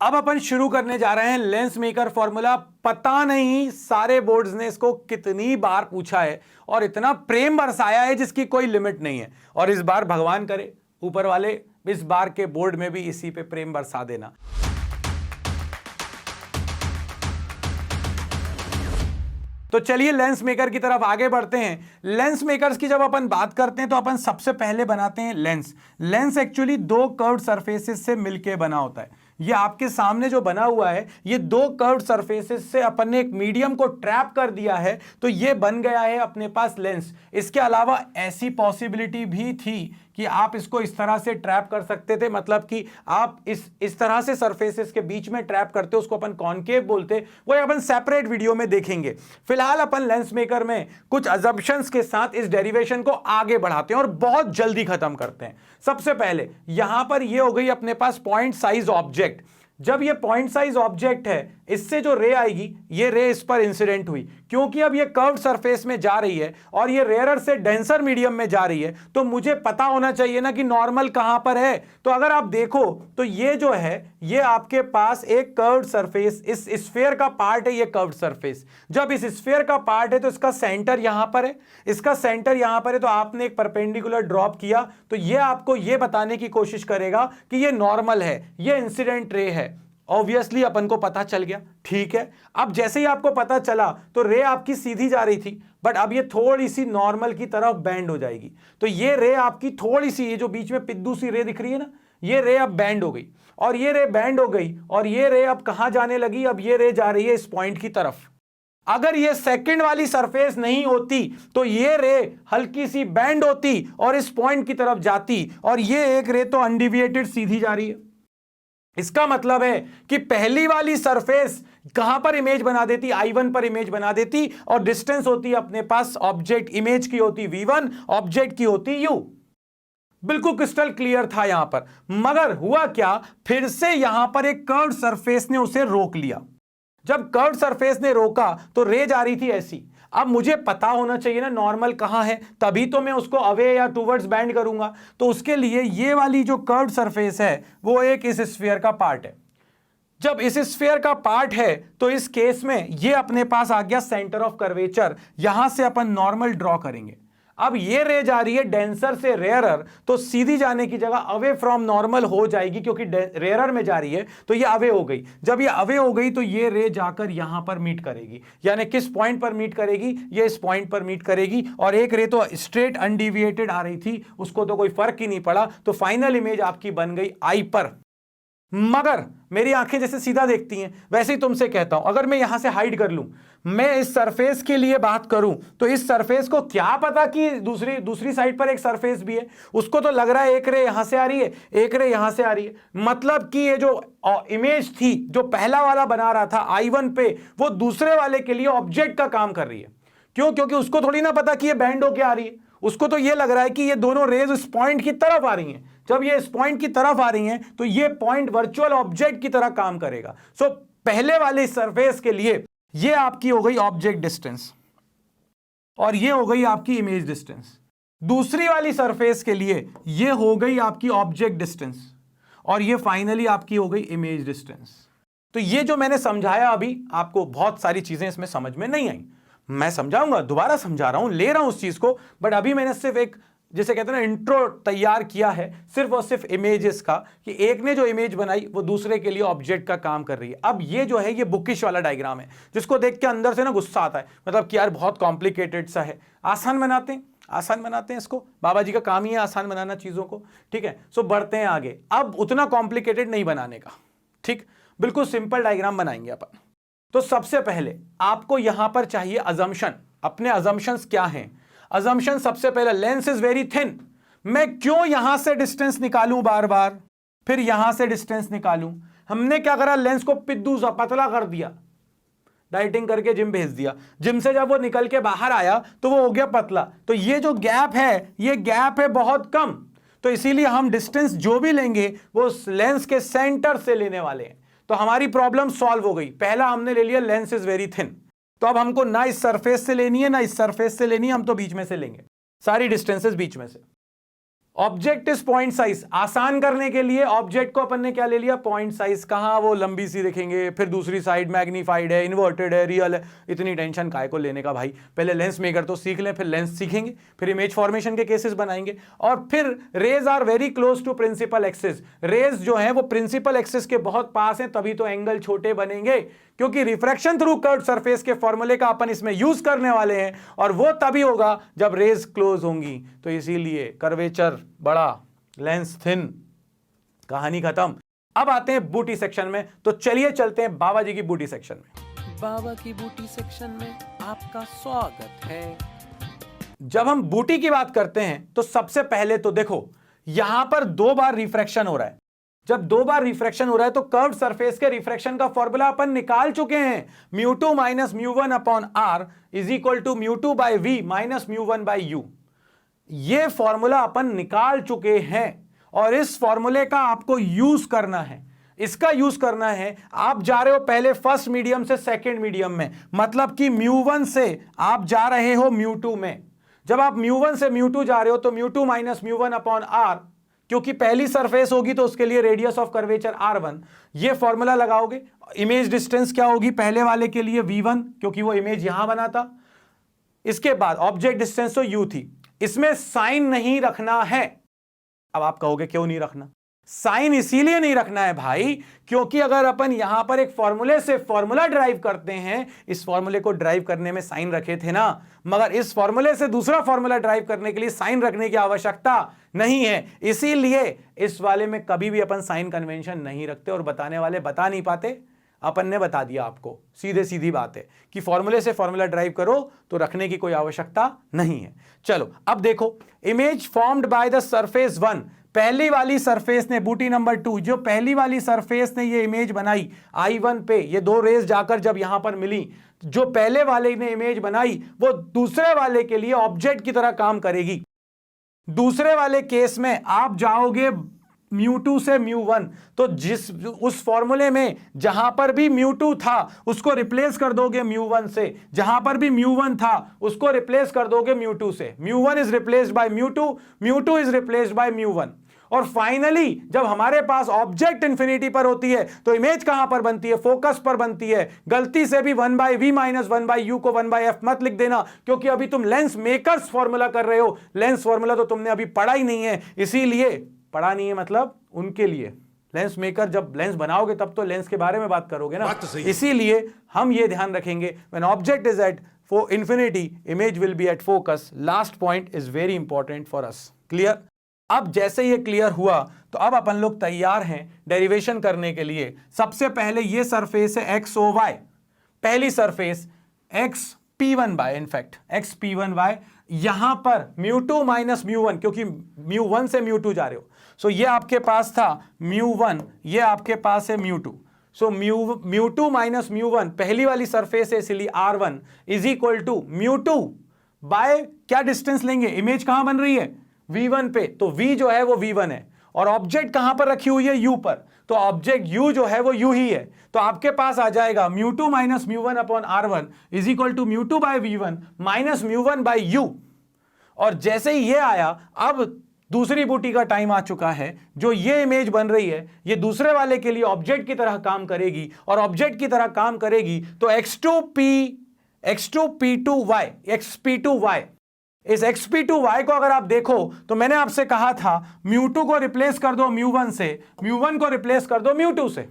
अब अपन शुरू करने जा रहे हैं लेंस मेकर फॉर्मूला। पता नहीं सारे बोर्ड्स ने इसको कितनी बार पूछा है और इतना प्रेम बरसाया है जिसकी कोई लिमिट नहीं है। और इस बार भगवान करे ऊपर वाले इस बार के बोर्ड में भी इसी पे प्रेम बरसा देना। तो चलिए लेंस मेकर की तरफ आगे बढ़ते हैं। लेंस मेकर्स की जब अपन बात करते हैं तो अपन सबसे पहले बनाते हैं लेंस। लेंस एक्चुअली दो कर्व्ड सरफेसेस से मिलके बना होता है। ये आपके सामने जो बना हुआ है ये दो कर्व्ड सरफेसेस से अपन ने एक मीडियम को ट्रैप कर दिया है तो ये बन गया है अपने पास लेंस। इसके अलावा ऐसी पॉसिबिलिटी भी थी कि आप इसको इस तरह से ट्रैप कर सकते थे, मतलब कि आप इस तरह से सरफेसेस के बीच में ट्रैप करते, उसको अपन कॉनकेव बोलते। वो अपन सेपरेट वीडियो में देखेंगे। फिलहाल अपन लेंस मेकर में कुछ अजम्पशंस के साथ इस डेरिवेशन को आगे बढ़ाते हैं और बहुत जल्दी खत्म करते हैं। सबसे पहले यहां पर ये हो गई अपने पास पॉइंट साइज ऑब्जेक्ट। जब ये पॉइंट साइज ऑब्जेक्ट है, इससे जो रे आएगी ये रे इस पर इंसिडेंट हुई, क्योंकि अब ये कर्व्ड सरफेस में जा रही है और ये रेयरर से डेंसर मीडियम में जा रही है, तो मुझे पता होना चाहिए ना कि नॉर्मल कहां पर है। तो अगर आप देखो तो ये जो है ये आपके पास एक कर्व्ड सरफेस, इस स्फीयर का पार्ट है ये कर्व्ड सरफेस। जब इस स्फीयर का पार्ट है तो इसका सेंटर यहां पर है, इसका सेंटर यहां पर है, तो आपने एक परपेंडिकुलर ड्रॉप किया तो ये आपको ये बताने की कोशिश करेगा कि ये नॉर्मल है, ये इंसिडेंट रे है। ऑब्वियसली अपन को पता चल गया, ठीक है। अब जैसे ही आपको पता चला तो रे आपकी सीधी जा रही थी, बट अब ये थोड़ी सी नॉर्मल की तरफ बैंड हो जाएगी। तो ये रे आपकी थोड़ी सी, ये जो बीच में पिद्दू सी रे दिख रही है ना, ये रे अब बैंड हो गई और ये रे बैंड हो गई और ये रे अब कहां जाने लगी, अब ये रे जा रही है इस पॉइंट की तरफ। अगर ये सेकंड वाली सरफेस नहीं होती तो ये रे हल्की सी बैंड होती और इस पॉइंट की तरफ जाती, और ये एक रे तो अनडिविएटेड सीधी जा रही है। इसका मतलब है कि पहली वाली सरफेस कहां पर इमेज बना देती, I1 पर इमेज बना देती, और डिस्टेंस होती अपने पास ऑब्जेक्ट, इमेज की होती V1, ऑब्जेक्ट की होती U। बिल्कुल क्रिस्टल क्लियर था यहां पर। मगर हुआ क्या, फिर से यहां पर एक कर्व्ड सरफेस ने उसे रोक लिया। जब कर्व्ड सरफेस ने रोका तो रे जा रही थी ऐसी। अब मुझे पता होना चाहिए ना नॉर्मल कहां है, तभी तो मैं उसको अवे या टूवर्ड्स बैंड करूंगा। तो उसके लिए ये वाली जो कर्व्ड सरफेस है वो एक इस स्फीयर का पार्ट है। जब इस स्फीयर का पार्ट है तो इस केस में ये अपने पास आ गया सेंटर ऑफ कर्वेचर। यहां से अपन नॉर्मल ड्रॉ करेंगे। अब ये रे जा रही है डेंसर से रेयरर, तो सीधी जाने की जगह अवे फ्रॉम नॉर्मल हो जाएगी, क्योंकि रेयरर में जा रही है तो ये अवे हो गई। जब ये अवे हो गई तो ये रे जाकर यहां पर मीट करेगी। यानी किस पॉइंट पर मीट करेगी, ये इस पॉइंट पर मीट करेगी। और एक रे तो स्ट्रेट अनडिविएटेड आ रही थी, उसको तो कोई फर्क ही नहीं पड़ा। तो फाइनल इमेज आपकी बन गई I पर। मगर मेरी आंखें जैसे सीधा देखती हैं वैसे ही तुमसे कहता हूं, अगर मैं यहां से हाइड कर लूं, मैं इस सरफेस के लिए बात करूं, तो इस सरफेस को क्या पता कि दूसरी साइड पर एक सरफेस भी है। उसको तो लग रहा है एक रे यहां से आ रही है, एक रे यहां से आ रही है। मतलब कि ये जो इमेज थी जो पहला वाला बना रहा था I1 पे, वो दूसरे वाले के लिए ऑब्जेक्ट का काम कर रही है। क्यों? क्योंकि उसको थोड़ी ना पता कि ये बैंड होके आ रही है। उसको तो ये लग रहा है कि ये दोनों रेज इस पॉइंट की तरफ आ रही हैं। जब ये इस पॉइंट की तरफ आ रही हैं तो ये पॉइंट वर्चुअल ऑब्जेक्ट की तरह काम करेगा। सो पहले वाले सरफेस के लिए ये आपकी हो गई ऑब्जेक्ट डिस्टेंस और ये हो गई आपकी इमेज डिस्टेंस। दूसरी वाली सरफेस के लिए ये हो गई आपकी ऑब्जेक्ट डिस्टेंस और ये फाइनली आपकी हो गई इमेज डिस्टेंस। तो ये जो मैंने समझाया अभी, आपको बहुत सारी चीजें इसमें समझ में नहीं आई। मैं समझाऊंगा, दोबारा समझा रहा हूं, ले रहा हूं उस चीज को, बट अभी मैंने सिर्फ एक, जैसे कहते हैं ना, इंट्रो तैयार किया है सिर्फ और सिर्फ इमेजेस का, कि एक ने जो इमेज बनाई वो दूसरे के लिए ऑब्जेक्ट का काम कर रही है। अब ये जो है ये बुकिश वाला डायग्राम है, जिसको देख के अंदर से ना गुस्सा आता है, मतलब कि यार बहुत कॉम्प्लिकेटेड सा है। आसान बनाते हैं, आसान बनाते हैं इसको। बाबा जी का काम ही है आसान बनाना चीजों को, ठीक है। सो बढ़ते हैं आगे। अब उतना कॉम्प्लिकेटेड नहीं बनाने का, ठीक, बिल्कुल सिंपल डायग्राम बनाएंगे अपन। तो सबसे पहले आपको यहां पर चाहिए अजम्पशन। अपने अजम्पशंस क्या हैं? अजम्पशन सबसे पहले, लेंस इज वेरी थिन। मैं क्यों यहां से डिस्टेंस निकालूं बार बार, फिर यहां से डिस्टेंस निकालूं? हमने क्या करा, लेंस को पिद्दू सा पतला कर दिया, डाइटिंग करके जिम भेज दिया। जिम से जब वो निकल के बाहर आया तो वो हो गया पतला। तो ये जो गैप है, ये गैप है बहुत कम। तो इसीलिए हम डिस्टेंस जो भी लेंगे वो लेंस के सेंटर से लेने वाले हैं। तो हमारी प्रॉब्लम सॉल्व हो गई। पहला हमने ले लिया लेंस इज वेरी थिन, तो अब हमको ना इस सरफेस से लेनी है ना इस सरफेस से लेनी है, हम तो बीच में से लेंगे, सारी डिस्टेंसेस बीच में से। Object is point size. आसान करने के लिए ऑब्जेक्ट को अपन ने क्या ले लिया, पॉइंट साइज। कहां वो लंबी सी दिखेंगे, फिर दूसरी साइड मैग्नीफाइड है, इन्वर्टेड है, रियल है। इतनी टेंशन काय को लेने का भाई, पहले लेंस मेकर तो सीख लें, फिर लेंस सीखेंगे, फिर इमेज फॉर्मेशन के केसेस बनाएंगे, और फिर rays are very close to principal axis. Rays जो है वो प्रिंसिपल एक्सिस के बहुत पास है, तभी तो एंगल छोटे बनेंगे, क्योंकि रिफ्रैक्शन थ्रू कर्व्ड सरफेस के फॉर्मूले का अपन इसमें यूज करने वाले हैं, और वो तभी होगा जब रेज क्लोज होंगी। तो इसीलिए कर्वेचर बड़ा, लेंस थिन, कहानी खत्म। अब आते हैं बूटी सेक्शन में, तो चलिए चलते हैं बाबा जी की बूटी सेक्शन में। बाबा की बूटी सेक्शन में आपका स्वागत है। जब हम बूटी की बात करते हैं तो सबसे पहले तो देखो यहां पर 2 बार रिफ्रैक्शन हो रहा है। जब 2 बार रिफ्रैक्शन हो रहा है तो कर्व्ड सरफेस के रिफ्रैक्शन का फॉर्मूला अपन निकाल चुके हैं, μ2 minus μ1 upon r is equal to μ2 by v minus μ1 by u। ये फॉर्मूला अपन निकाल चुके हैं, और इस फॉर्मूले का आपको यूज करना है। इसका यूज करना है, आप जा रहे हो पहले फर्स्ट मीडियम से सेकंड मीडियम में, मतलब कि μ1 से आप जा रहे हो μ2 में। जब आप μ1 से μ2 जा रहे हो तो μ2 माइनस μ1 अपॉन r, क्योंकि पहली सरफेस होगी तो उसके लिए रेडियस ऑफ कर्वेचर r1, ये फॉर्मूला लगाओगे। इमेज डिस्टेंस क्या होगी, पहले वाले के लिए v1, क्योंकि वो इमेज यहां बना था। इसके बाद ऑब्जेक्ट डिस्टेंस तो u थी, इसमें साइन नहीं रखना है। अब आप कहोगे क्यों नहीं रखना, साइन इसीलिए नहीं रखना है भाई, क्योंकि अगर अपन यहां पर एक फॉर्मूले से फॉर्मूला ड्राइव करते हैं, इस फॉर्मूले को ड्राइव करने में साइन रखे थे ना, मगर इस फॉर्मूले से दूसरा फॉर्मूला ड्राइव करने के लिए साइन रखने की आवश्यकता नहीं है। इसीलिए इस वाले में कभी भी अपन साइन कन्वेंशन नहीं रखते, और बताने वाले बता नहीं पाते, अपन ने बता दिया आपको। सीधे सीधी बात है कि फॉर्मूले से फॉर्मूला ड्राइव करो तो रखने की कोई आवश्यकता नहीं है। चलो अब देखो, image formed by the surface 1, पहली वाली सरफेस ने, बूटी नंबर 2, जो पहली वाली सरफेस ने ये इमेज बनाई I1 पे, ये 2 रेज जाकर जब यहां पर मिली, जो पहले वाले ने इमेज बनाई वो दूसरे वाले के लिए ऑब्जेक्ट की तरह काम करेगी। दूसरे वाले केस में आप जाओगे μ2 से μ1, तो जिस उस फॉर्मूले में जहां पर भी μ2 था उसको रिप्लेस कर दोगे μ1 से, जहां पर भी μ1 था उसको रिप्लेस कर दोगे μ2 से। μ1 is replaced by μ2, μ2 is replaced by μ1। और फाइनली जब हमारे पास ऑब्जेक्ट इंफिनिटी पर होती है तो इमेज कहां पर बनती है, फोकस पर बनती है। गलती से भी 1 by v minus 1 by u को 1 बाय f मत लिख देना, क्योंकि अभी तुम लेंस मेकर्स फॉर्मूला कर रहे हो। लेंस फॉर्मूला तो तुमने अभी पढ़ा ही नहीं है, इसीलिए पढ़ा नहीं है मतलब उनके लिए। लेंस मेकर जब लेंस बनाओगे तब तो लेंस के बारे में बात करोगे ना, इसीलिए हम ये ध्यान रखेंगे, when object is at far infinity image will be at focus. Last point is very important for us. Clear? अब जैसे ये क्लियर हुआ तो अब अपन लोग तैयार हैं डेरिवेशन करने के लिए। सबसे पहले ये सरफेस है XOY, पहली सरफेस XP1y, इनफैक्ट XP1y, यहां पर μ2 माइनस μ1, क्योंकि μ1 से μ2 जा रहे हो, सो ये आपके पास था μ1, ये आपके पास है μ2, सो μ2 माइनस μ1 पहली वाली सरफेस है, इसलिए r1 is equal to μ2 by क्या डिस्टेंस लेंगे, इमेज कहां बन रही है v1 पे, तो v जो है वो v1 है, और ऑब्जेक्ट कहां पर रखी हुई है u पर, तो ऑब्जेक्ट u जो है वो u ही है। तो आपके पास आ जाएगा μ2 minus μ1 upon r1 is equal to μ2 by v1 minus μ1 by u। और जैसे ही ये आया, अब दूसरी बूटी का टाइम आ चुका है। जो ये इमेज बन रही है ये दूसरे वाले के लिए ऑब्जेक्ट की तरह काम करेगी, और ऑब्जेक्ट की तरह काम करेगी तो x2p2y, xp2y, इस xp2y को अगर आप देखो तो मैंने आपसे कहा था μ2 को रिप्लेस कर दो μ1 से, μ1 को रिप्लेस कर दो μ2 से।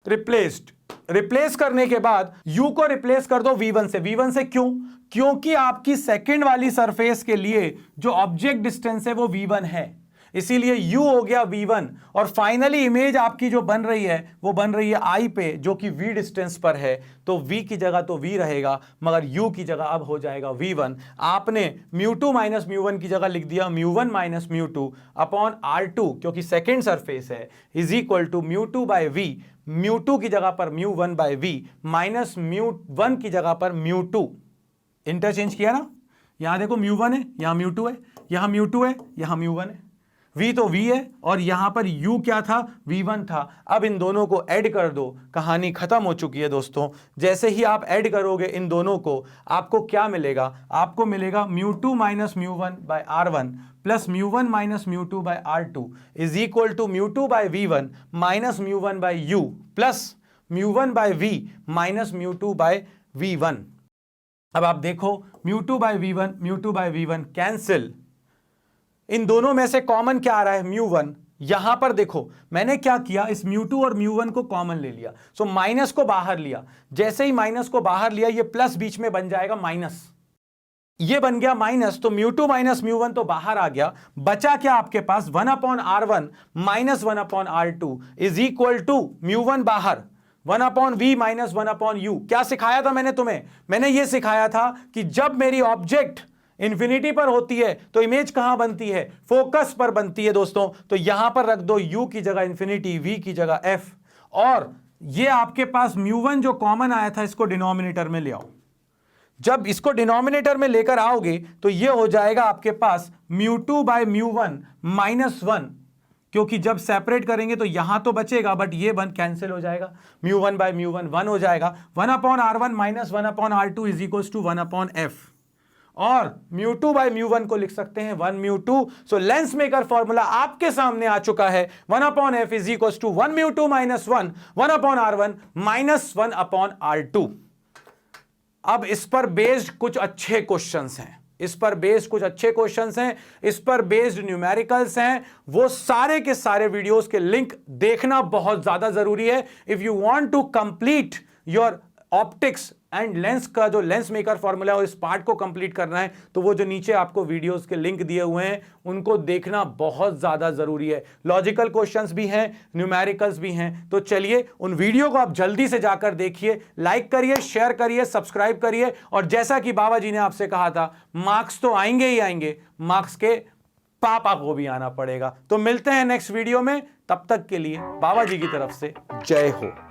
रिप्लेस करने के बाद u को रिप्लेस कर दो v1 से। v1 से क्यों? क्योंकि आपकी सेकंड वाली सरफेस के लिए जो ऑब्जेक्ट डिस्टेंस है वो v1 है, इसीलिए u हो गया v1। और फाइनली इमेज आपकी जो बन रही है वो बन रही है I पे, जो कि v डिस्टेंस पर है, तो v की जगह तो v रहेगा, मगर u की जगह अब हो जाएगा v1। आपने μ2 माइनस μ1 की जगह लिख दिया μ1 माइनस μ2 अपॉन r2, क्योंकि सेकेंड सरफेस है, is equal to μ2 by v, μ2 की जगह पर μ1 बाय v माइनस μ1 की जगह पर μ2। इंटरचेंज किया ना, यहां देखो μ1 है, यहां μ2 है, यहां μ2 है, यहां μ1 है, v तो v है, और यहां पर u क्या था, v1 था। अब इन दोनों को ऐड कर दो, कहानी खत्म हो चुकी है दोस्तों। जैसे ही आप ऐड करोगे इन दोनों को, आपको क्या मिलेगा, आपको मिलेगा μ2 minus μ1 by r1 plus μ1 minus μ2 by R2 is equal to μ2 by V1 minus μ1 by U plus μ1 by V minus μ2 by V1। अब आप देखो μ2 बाय V1 कैंसिल, इन दोनों में से कॉमन क्या आ रहा है μ1। यहां पर देखो मैंने क्या किया, इस μ2 और μ1 को कॉमन ले लिया, सो माइनस को बाहर लिया। जैसे ही माइनस को बाहर लिया ये प्लस बीच में बन जाएगा माइनस, ये बन गया माइनस, तो μ2 माइनस μ1 तो बाहर आ गया। बचा क्या आपके पास 1/R1 minus 1/R2 is equal to μ1 बाहर 1/V माइनस 1/U। क्या सिखाया था मैंने तुम्हें? मैंने ये सिखाया था कि जब मेरी ऑब्जेक्ट इंफिनिटी पर होती है तो इमेज कहां बनती है? फोकस पर बनती है दोस्तों। तो यहां पर रख दो U की जगह इंफिनिटी, V की जगह F, और ये आपके पास μ1 जो कॉमन आया था इसको डिनोमिनेटर में ले आओ। जब इसको डिनोमिनेटर में लेकर आओगे तो ये हो जाएगा आपके पास μ2 बाय μ1 माइनस 1, क्योंकि जब सेपरेट करेंगे तो यहां तो बचेगा बट ये वन कैंसिल हो जाएगा, μ1 बाय μ1 1 हो जाएगा। 1/R1 minus 1/R2 is equal to 1/F, और μ2 बाय μ1 को लिख सकते हैं 1μ2। सो लेंस मेकर फॉर्मूला आपके सामने आ चुका है, 1/F is equal to 1μ2 minus 1/R1 minus 1/R2। अब इस पर बेस्ड कुछ अच्छे क्वेश्चंस हैं, इस पर बेस्ड कुछ अच्छे क्वेश्चंस हैं, इस पर बेस्ड न्यूमेरिकल्स हैं, वो सारे के सारे वीडियोस के लिंक देखना बहुत ज्यादा जरूरी है। If you want to complete your optics and lens का जो लेंस मेकर फॉर्मूला है इस पार्ट को कंप्लीट करना है तो वो जो नीचे आपको वीडियोस के लिंक दिए हुए हैं उनको देखना बहुत ज्यादा जरूरी है। लॉजिकल क्वेश्चंस भी हैं, न्यूमेरिकल्स भी हैं। तो चलिए उन वीडियो को आप जल्दी से जाकर देखिए, लाइक करिए, शेयर करिए, सब्सक्राइब करिए, और जैसा कि बाबा जी ने आपसे कहा था मार्क्स तो आएंगे ही आएंगे, मार्क्स के पापा को भी आना पड़ेगा। तो मिलते हैं नेक्स्ट वीडियो में, तब तक के लिए बाबा जी की तरफ से जय हो।